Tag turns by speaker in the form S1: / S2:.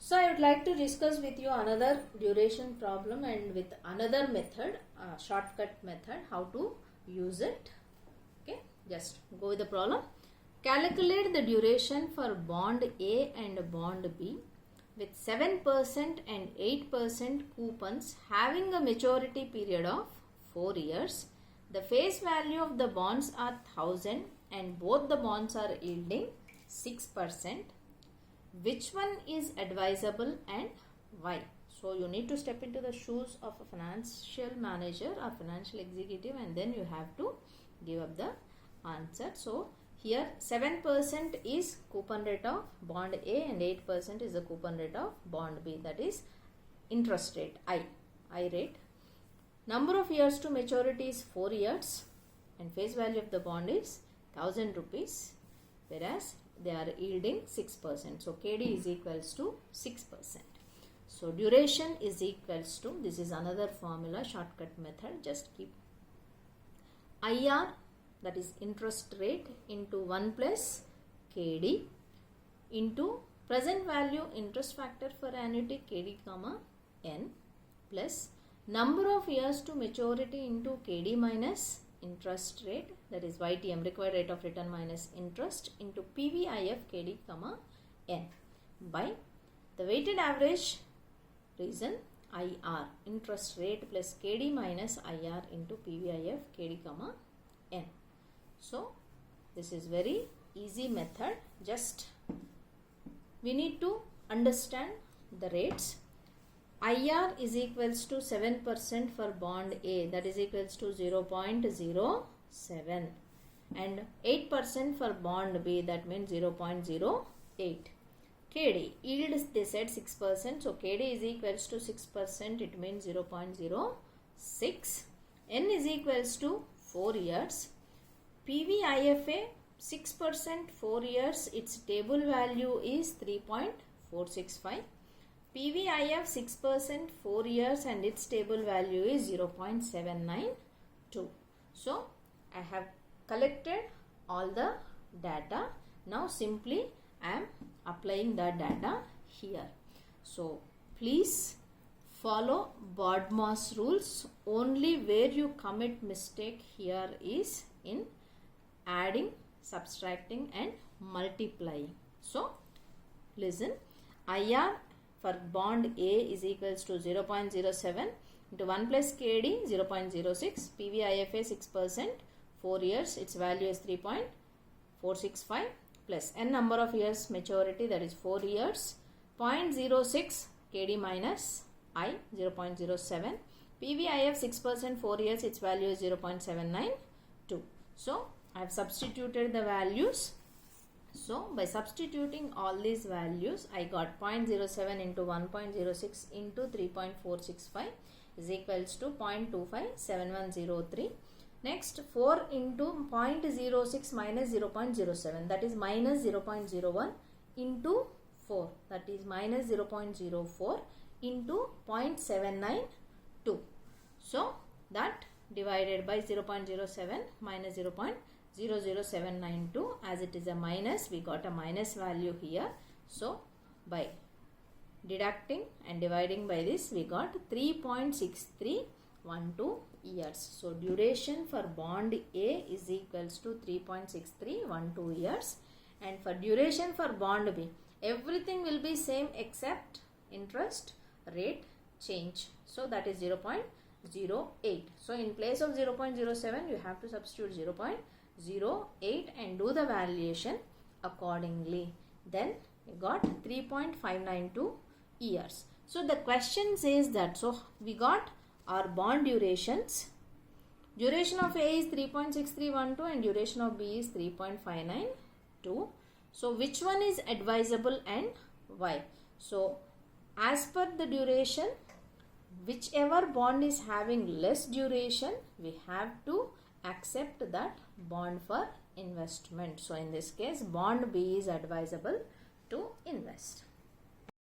S1: So I would like to discuss with you another duration problem and with another method, shortcut method, how to use it. Okay, just go with the problem. Calculate the duration for bond A and bond B with 7% and 8% coupons having a maturity period of 4 years. The face value of the bonds are 1000 and both the bonds are yielding 6%. Which one is advisable and why? So you need to step into the shoes of a financial manager or financial executive and then you have to give up the answer. So here 7% is coupon rate of bond A and 8% is the coupon rate of bond B, that is interest rate I rate. Number of years to maturity is 4 years and face value of the bond is 1000 rupees, whereas they are yielding 6%. So KD is equals to 6%. So duration is equals to, this is another formula, shortcut method, just keep IR, that is interest rate, into 1 plus KD into present value interest factor for annuity KD comma N plus number of years to maturity into KD minus interest rate, that is YTM, required rate of return minus interest, into PVIF KD comma N by the weighted average reason IR, interest rate plus KD minus IR into PVIF KD comma N. So this is very easy method. Just we need to understand the rates. IR is equals to 7% for bond A, that is equals to 0.07, and 8% for bond B, that means 0.08. KD, yield they said 6%, so KD is equals to 6%, it means 0.06. N is equals to 4 years. PVIFA 6% 4 years, its table value is 3.465. PVIF 6% 4 years and its table value is 0.792. So I have collected all the data. Now simply I am applying the data here. So please follow BODMAS rules. Only where you commit mistake here is in adding, subtracting and multiplying. So listen, IR for bond A is equals to 0.07 into 1 plus KD 0.06, PVIFA 6%, 4 years, its value is 3.465 plus n number of years maturity, that is 4 years, 0.06 KD minus I 0.07, PVIF 6% 4 years, its value is 0.792. So I have substituted the values. So by substituting all these values, I got 0.07 into 1.06 into 3.465 is equals to 0.257103. Next 4 into 0.06 minus 0.07, that is minus 0.01 into 4, that is minus 0.04 into 0.792. So that divided by 0.07 minus 0.00792, as it is a minus, we got a minus value here. So by deducting and dividing by this, we got 3.6312 years. So duration for bond A is equals to 3.6312 years, and for duration for bond B, everything will be same except interest rate change. So that is 0.08. So in place of 0.07, you have to substitute 0.08 and do the valuation accordingly. Then you got 3.592 years. So the question says that, so we got our bond durations. Duration of A is 3.6312 and duration of B is 3.592. So which one is advisable and why? So as per the duration, whichever bond is having less duration, we have to accept that bond for investment. So in this case, bond B is advisable to invest.